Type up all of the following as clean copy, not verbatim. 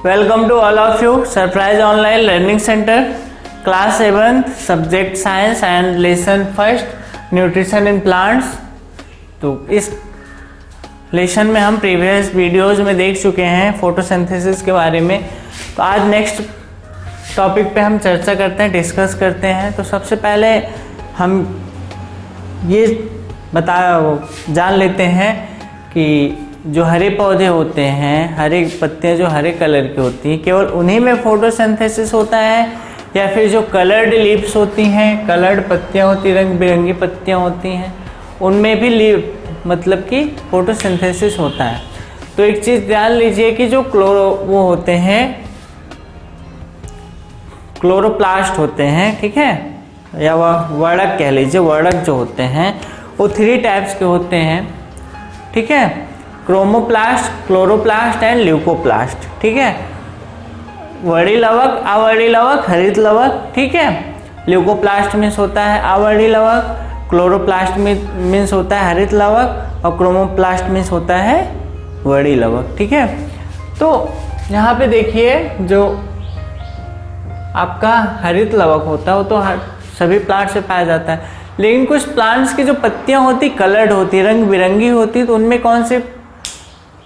Welcome to all of you, Surprise Online Learning Center, Class 7, Subject Science and Lesson First, Nutrition in Plants। तो इस lesson में हम previous videos में देख चुके हैं फोटोसिंथेसिस के बारे में। तो आज नेक्स्ट टॉपिक पे हम चर्चा करते हैं, डिस्कस करते हैं। तो सबसे पहले हम ये जान लेते हैं कि जो हरे पौधे होते हैं, हरे पत्तियां जो हरे कलर की होती हैं, केवल उन्हीं में फोटोसिंथेसिस होता है या फिर जो कलर्ड लीव्स होती हैं, कलर्ड पत्तियां होती, रंग बिरंगी पत्तियां होती हैं, उनमें भी मतलब कि फोटोसिंथेसिस होता है। तो एक चीज़ ध्यान लीजिए कि जो वो होते हैं क्लोरोप्लास्ट होते हैं, ठीक है, या वह वर्णक कह लीजिए, वर्णक जो होते हैं वो 3 टाइप्स के होते हैं, ठीक है, क्रोमोप्लास्ट, क्लोरोप्लास्ट एंड ल्यूकोप्लास्ट, ठीक है। वर्णी लवक, अवर्णी लवक, हरित लवक, ठीक है। ल्यूकोप्लास्ट मीन्स होता है अवर्णी लवक, क्लोरोप्लास्ट मीन्स होता है हरित लवक और क्रोमोप्लास्ट मीन्स होता है वर्णी लवक, ठीक है। तो यहाँ पे देखिए जो आपका हरित लवक होता है वो तो सभी प्लांट से पाया जाता है, लेकिन कुछ प्लांट्स की जो पत्तियाँ होती कलर्ड होती, रंग बिरंगी होती, तो उनमें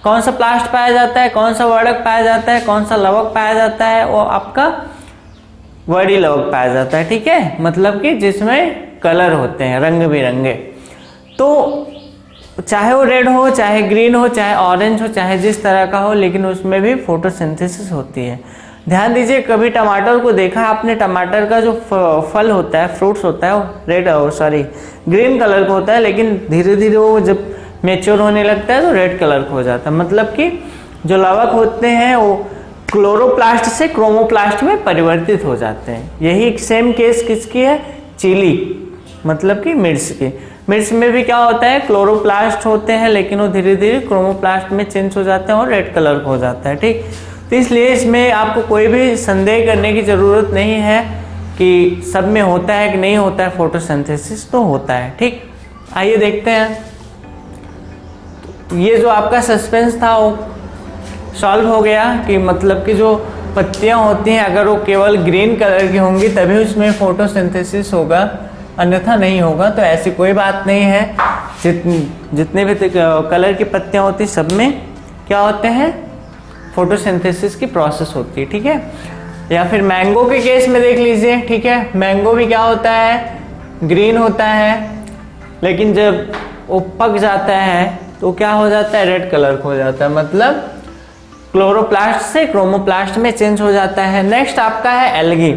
कौन सा प्लास्ट पाया जाता है, कौन सा वर्णक पाया जाता है, कौन सा लवक पाया जाता है, वो आपका वर्णी लवक पाया जाता है, ठीक है। मतलब कि जिसमें कलर होते हैं रंग बिरंगे। तो चाहे वो रेड हो, चाहे ग्रीन हो, चाहे ऑरेंज हो, चाहे जिस तरह का हो, लेकिन उसमें भी फोटोसिंथेसिस होती है। ध्यान दीजिए, कभी टमाटर को देखा आपने, टमाटर का जो फल होता है, फ्रूट्स होता है, वो ग्रीन कलर का होता है, लेकिन धीरे धीरे वो जब मैच्योर होने लगता है तो रेड कलर का हो जाता है। मतलब कि जो लवक होते हैं वो क्लोरोप्लास्ट से क्रोमोप्लास्ट में परिवर्तित हो जाते हैं। यही सेम केस किसकी है, चिली, मतलब कि मिर्च की। मिर्च में भी क्या होता है, क्लोरोप्लास्ट होते हैं, लेकिन वो धीरे धीरे क्रोमोप्लास्ट में चेंज हो जाते हैं और रेड कलर का हो जाता है, ठीक। तो इसलिए इसमें आपको कोई भी संदेह करने की ज़रूरत नहीं है कि सब में होता है कि नहीं होता है फोटोसिंथेसिस, तो होता है, ठीक। आइए देखते हैं। ये जो आपका सस्पेंस था वो सॉल्व हो गया कि मतलब कि जो पत्तियां होती हैं अगर वो केवल ग्रीन कलर की होंगी तभी उसमें फोटोसिंथेसिस होगा, अन्यथा नहीं होगा। तो ऐसी कोई बात नहीं है, जितने भी कलर की पत्तियां होती सब में क्या होते हैं, फोटोसिंथेसिस की प्रोसेस होती है, ठीक है। या फिर मैंगो के केस में देख लीजिए, ठीक है, मैंगो भी क्या होता है, ग्रीन होता है, लेकिन जब वो पक जाता है तो क्या हो जाता है, रेड कलर का हो जाता है, मतलब क्लोरोप्लास्ट से क्रोमोप्लास्ट में चेंज हो जाता है। नेक्स्ट आपका है एल्गी।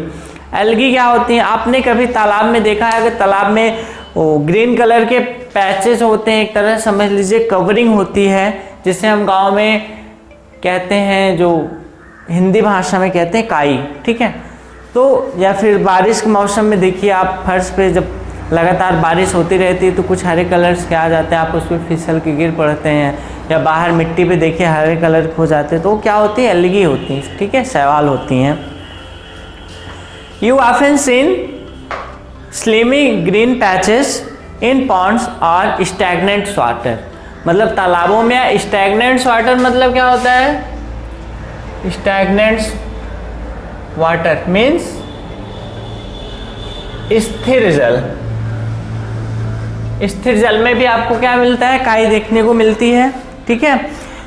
एल्गी क्या होती हैं, आपने कभी तालाब में देखा है, अगर तालाब में वो ग्रीन कलर के पैचेस होते हैं, एक तरह समझ लीजिए कवरिंग होती है, जिसे हम गांव में कहते हैं, जो हिंदी भाषा में कहते हैं काई, ठीक है। तो या फिर बारिश के मौसम में देखिए आप फर्श पे जब लगातार बारिश होती रहती है तो कुछ हरे कलर्स के आ जाते हैं, आप उस पर फिसल के गिर पड़ते हैं, या बाहर मिट्टी पे देखिए हरे कलर हो जाते हैं, तो वो क्या होती है, एल्गी होती है, ठीक है, शैवाल होती हैं। You often seen slimy green patches in ponds और स्टैग्नेंट वाटर, मतलब तालाबों में स्टैग्नेंट वाटर मतलब क्या होता है, स्टैग्नेंट वाटर मीन्स स्थिर जल। स्थिर जल में भी आपको क्या मिलता है, काई देखने को मिलती है, ठीक है।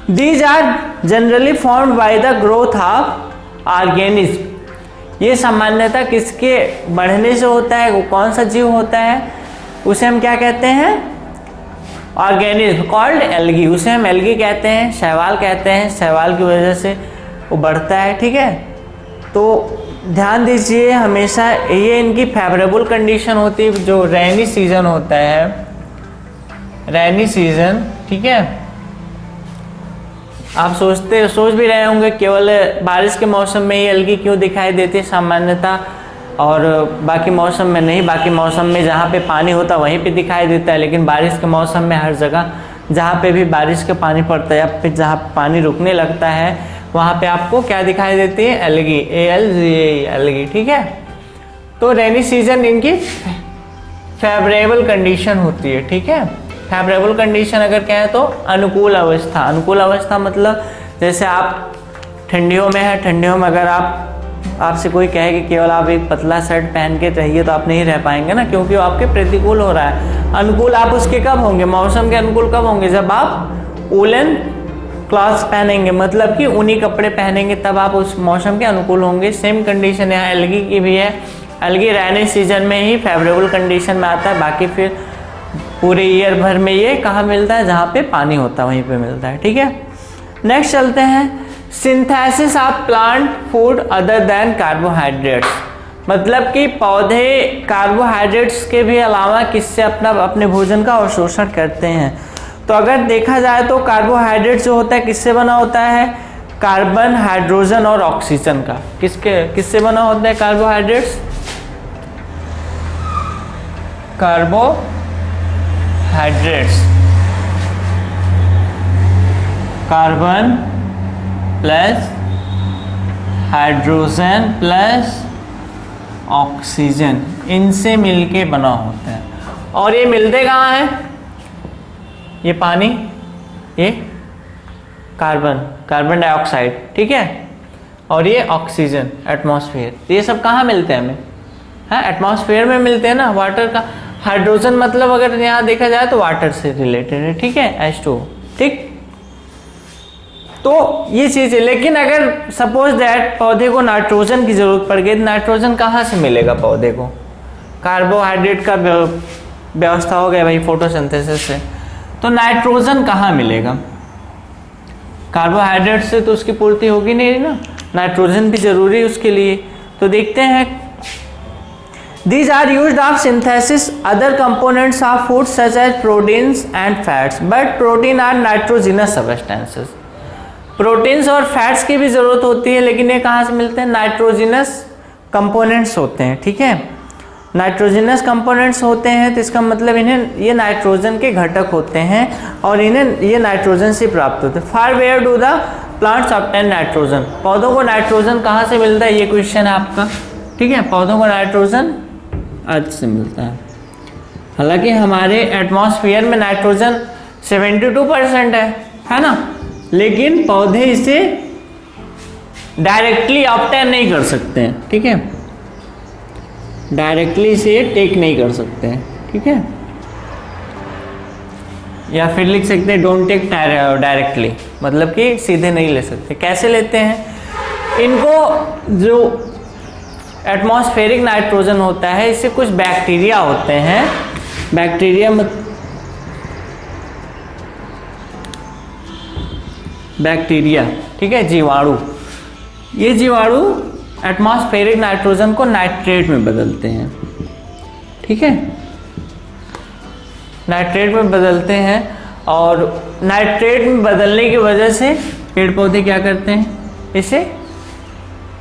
These are generally formed by the growth of organism. ये सामान्यतः किसके बढ़ने से होता है, वो कौन सा जीव होता है, उसे हम क्या कहते हैं, ऑर्गेनिज्म कॉल्ड एल्गी, उसे हम एल्गी कहते हैं, शैवाल कहते हैं, शैवाल की वजह से वो बढ़ता है, ठीक है। तो ध्यान दीजिए हमेशा, ये इनकी फेवरेबल कंडीशन होती है जो रेनी सीजन होता है, रेनी सीजन, ठीक है। आप सोच भी रहे होंगे केवल बारिश के मौसम में ये एल्गी क्यों दिखाई देती है सामान्यतः, और बाकी मौसम में नहीं। बाकी मौसम में जहाँ पे पानी होता है वहीं पे दिखाई देता है, लेकिन बारिश के मौसम में हर जगह जहाँ पे भी बारिश का पानी पड़ता है या फिर जहाँ पानी रुकने लगता है वहाँ पे आपको क्या दिखाई देती है, एल्गी, ALGAE, एल्गी, ठीक है। तो रेनी सीजन इनकी फेवरेबल कंडीशन होती है, ठीक है। फेवरेबल कंडीशन अगर कहें तो अनुकूल अवस्था, अनुकूल अवस्था मतलब जैसे आप ठंडियों में है, ठंडियों में अगर आपसे कोई कहे कि केवल आप एक पतला शर्ट पहन के रहिए तो आप नहीं रह पाएंगे ना, क्योंकि वो आपके प्रतिकूल हो रहा है। अनुकूल आप उसके कब होंगे, मौसम के अनुकूल कब होंगे, जब आप वूलन क्लॉथ्स पहनेंगे, मतलब कि ऊनी कपड़े पहनेंगे, तब आप उस मौसम के अनुकूल होंगे। सेम कंडीशन यहाँ एल्गी की भी है। एल्गी रेनी सीजन में ही फेवरेबल कंडीशन में आता है, बाकी फिर पूरे ईयर भर में ये कहाँ मिलता है, जहाँ पे पानी होता है वहीं पे मिलता है। ठीक है, नेक्स्ट चलते हैं। Synthesis of plant food other than carbohydrates, मतलब कि पौधे कार्बोहाइड्रेट्स के भी अलावा किससे अपने भोजन का अवशोषण करते हैं। तो अगर देखा जाए तो कार्बोहाइड्रेट जो होता है किससे बना होता है, कार्बन, हाइड्रोजन और ऑक्सीजन का। किससे बना होता है carbohydrates, carbohydrates carbon plus hydrogen plus oxygen, इनसे मिलके बना होता है। और ये मिलते कहाँ हैं, ये पानी, ये कार्बन डाइऑक्साइड, ठीक है, और ये ऑक्सीजन एटमॉस्फेयर, ये सब कहाँ मिलते हैं हमें, हाँ एटमॉस्फेयर में मिलते हैं ना। वाटर का हाइड्रोजन मतलब अगर यहाँ देखा जाए तो वाटर से रिलेटेड है, ठीक है, H2, ठीक। तो ये चीज़ है, लेकिन अगर सपोज दैट पौधे को नाइट्रोजन की जरूरत पड़ गई, नाइट्रोजन कहाँ से मिलेगा पौधे को, कार्बोहाइड्रेट का व्यवस्था हो गया भाई फोटोसिंथेसिस से, तो नाइट्रोजन कहाँ मिलेगा, कार्बोहाइड्रेट से तो उसकी पूर्ति होगी नहीं ना, नाइट्रोजन भी जरूरी है उसके लिए। तो देखते हैं, these are used of synthesis other components of food such as proteins and fats, but protein are nitrogenous substances। Proteins और फैट्स की भी ज़रूरत होती है, लेकिन ये कहाँ से मिलते हैं, नाइट्रोजिनस कंपोनेंट्स होते हैं, ठीक है, नाइट्रोजिनस कंपोनेंट्स होते हैं, तो इसका मतलब इन्हें ये नाइट्रोजन के घटक होते हैं और इन्हें ये नाइट्रोजन से प्राप्त होते हैं। Far where do the plants obtain nitrogen, पौधों को नाइट्रोजन कहाँ से मिलता है, ये क्वेश्चन है आपका, ठीक है, पौधों को नाइट्रोजन अर्थ से मिलता है। हालांकि हमारे एटमॉस्फेयर में नाइट्रोजन 72% है ना, लेकिन पौधे इसे डायरेक्टली ऑब्टेन नहीं कर सकते हैं, ठीक है, डायरेक्टली इसे टेक नहीं कर सकते हैं, ठीक है, या फिर लिख सकते हैं डोंट टेक डायरेक्टली, मतलब कि सीधे नहीं ले सकते। कैसे लेते हैं इनको, जो एटमॉस्फेरिक नाइट्रोजन होता है इससे कुछ बैक्टीरिया होते हैं, बैक्टीरिया, ठीक है, जीवाणु, ये जीवाणु एटमॉस्फेरिक नाइट्रोजन को नाइट्रेट में बदलते हैं, ठीक है, नाइट्रेट में बदलते हैं, और नाइट्रेट में बदलने की वजह से पेड़ पौधे क्या करते हैं, इसे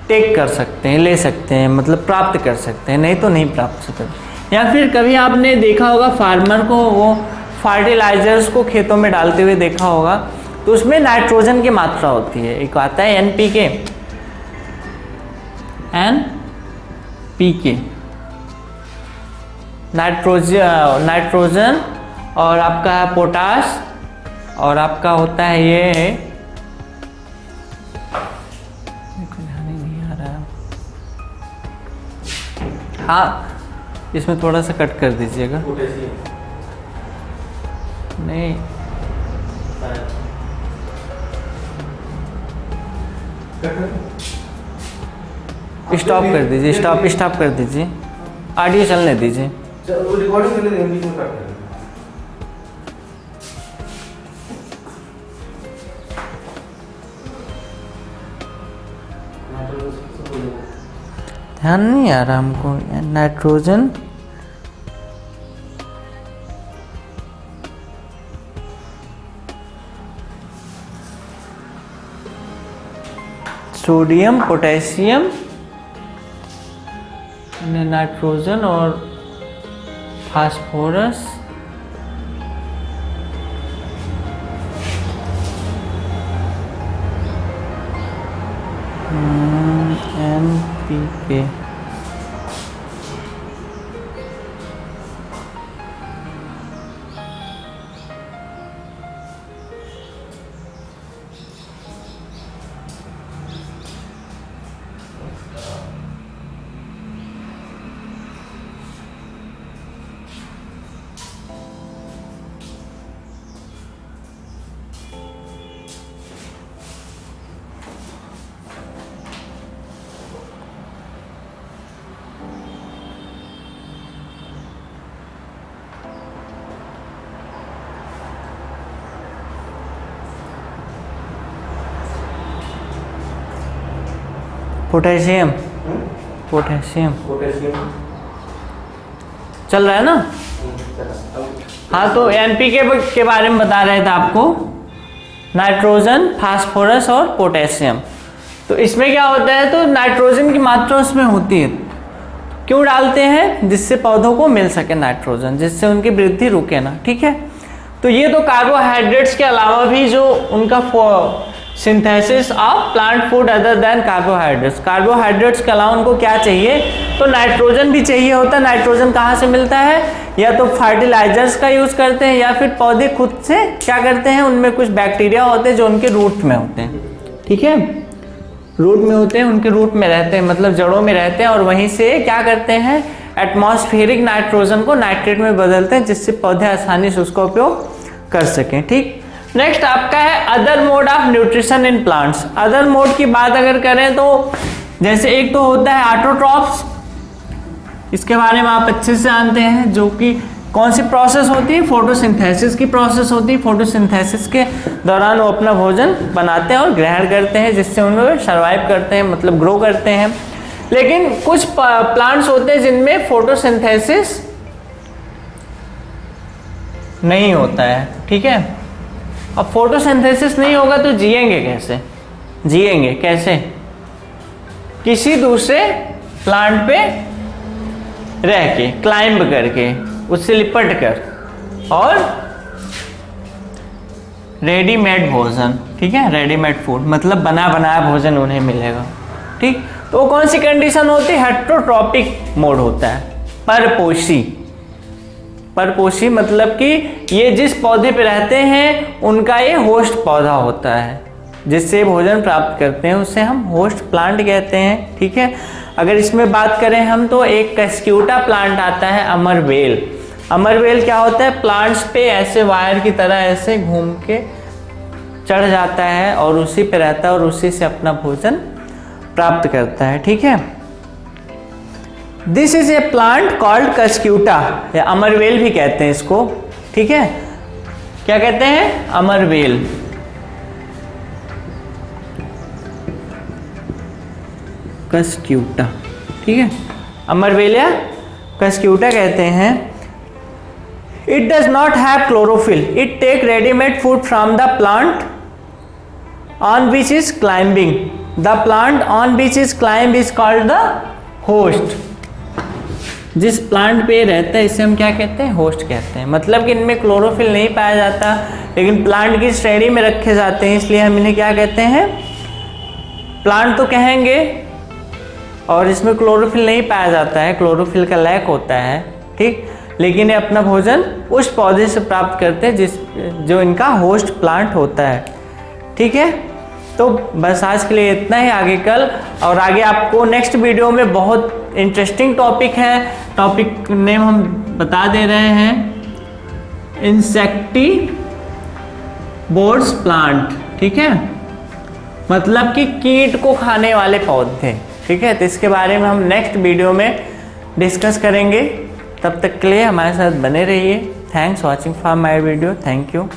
टेक कर सकते हैं, ले सकते हैं, मतलब प्राप्त कर सकते हैं, नहीं तो नहीं प्राप्त कर सकते। या फिर कभी आपने देखा होगा फार्मर को वो फर्टिलाइजर्स को खेतों में डालते हुए देखा होगा, तो उसमें नाइट्रोजन की मात्रा होती है, एक आता है NPK, नाइट्रोजन और आपका पोटास, और आपका होता है ये, नहीं आ रहा है, हाँ इसमें थोड़ा सा कट कर दीजिएगा, नहीं स्टॉप कर दीजिए, स्टॉप कर दीजिए, ऑडियो चलने दीजिए। ध्यान नहीं आ रहा हमको, नाइट्रोजन सोडियम पोटेशियम नाइट्रोजन और फास्फोरस, NPK, पोटेशियम, पोटेशियम चल रहा है ना। हाँ, तो एनपीके के बारे में बता रहे थे आपको, नाइट्रोजन, फास्फोरस और पोटेशियम। तो इसमें क्या होता है, तो नाइट्रोजन की मात्रा उसमें होती है, क्यों डालते हैं, जिससे पौधों को मिल सके नाइट्रोजन, जिससे उनकी वृद्धि रुके ना, ठीक है। तो ये तो कार्बोहाइड्रेट्स के अलावा भी जो उनका synthesis of plant food other than carbohydrates, carbohydrates के अलावा उनको क्या चाहिए, तो नाइट्रोजन भी चाहिए होता है। नाइट्रोजन कहाँ से मिलता है, या तो फर्टिलाइजर्स का यूज करते हैं, या फिर पौधे खुद से क्या करते हैं, उनमें कुछ बैक्टीरिया होते हैं जो उनके रूट में होते हैं, ठीक है, रूट में होते हैं, उनके रूट में रहते हैं, मतलब जड़ों में रहते हैं, और वहीं से क्या करते हैं, एटमॉस्फेरिक नाइट्रोजन को नाइट्रेट में बदलते हैं, जिससे पौधे आसानी से उसका उपयोग कर सकें, ठीक। नेक्स्ट आपका है other mode of nutrition in plants. Other mode की बात अगर करें तो जैसे एक तो होता है ऑटोट्रॉफ्स, इसके बारे में आप अच्छे से जानते हैं, जो कि कौन सी प्रोसेस होती है, फोटोसिंथेसिस की प्रोसेस होती है। फोटोसिंथेसिस के दौरान वो अपना भोजन बनाते हैं और ग्रहण करते हैं, जिससे उन्हें सर्वाइव करते हैं, मतलब ग्रो करते हैं। लेकिन कुछ प्लांट्स होते हैं जिनमें फोटोसिंथेसिस नहीं होता है, ठीक है। अब फोटोसिंथेसिस नहीं होगा तो जिएंगे कैसे, जिएंगे कैसे, किसी दूसरे प्लांट पे रह के, क्लाइंब करके, उससे लिपट कर, और रेडीमेड भोजन, ठीक है, रेडीमेड फूड, मतलब बना बनाया भोजन उन्हें मिलेगा, ठीक। तो कौन सी कंडीशन होती है, हेटेरोट्रॉपिक मोड होता है, परपोषी। परपोषी मतलब कि ये जिस पौधे पे रहते हैं उनका ये होस्ट पौधा होता है, जिससे भोजन प्राप्त करते हैं, उसे हम होस्ट प्लांट कहते हैं, ठीक है। अगर इसमें बात करें हम तो एक कस्क्यूटा प्लांट आता है, अमरवेल। अमरवेल क्या होता है, प्लांट्स पे ऐसे वायर की तरह ऐसे घूम के चढ़ जाता है और उसी पे रहता है और उसी से अपना भोजन प्राप्त करता है, ठीक है। This is a plant called Cuscuta, या अमरवेल भी कहते हैं इसको, ठीक है। क्या कहते हैं, अमरवेल। कस्क्यूटा, ठीक है, अमरवेल या कस्क्यूटा कहते हैं। It does not have chlorophyll, it take readymade food from the plant on which is climbing, the plant on which is climb is called the host. जिस प्लांट पे रहता है इसे हम क्या कहते हैं, होस्ट कहते हैं। मतलब कि इनमें क्लोरोफिल नहीं पाया जाता, लेकिन प्लांट की श्रेणी में रखे जाते हैं, इसलिए हम इन्हें क्या कहते हैं, प्लांट तो कहेंगे। और इसमें क्लोरोफिल नहीं पाया जाता है, क्लोरोफिल का लैक होता है, ठीक। लेकिन ये अपना भोजन उस पौधे से प्राप्त करते हैं जो इनका होस्ट प्लांट होता है, ठीक है। तो बस आज के लिए इतना ही, आगे कल और आगे आपको नेक्स्ट वीडियो में बहुत इंटरेस्टिंग टॉपिक है, टॉपिक नेम हम बता दे रहे हैं, इंसेक्टिवोर्स प्लांट, ठीक है, मतलब कि कीट को खाने वाले पौधे, ठीक है। तो इसके बारे में हम नेक्स्ट वीडियो में डिस्कस करेंगे। तब तक के लिए हमारे साथ बने रहिए। Thanks watching for my video, thank you.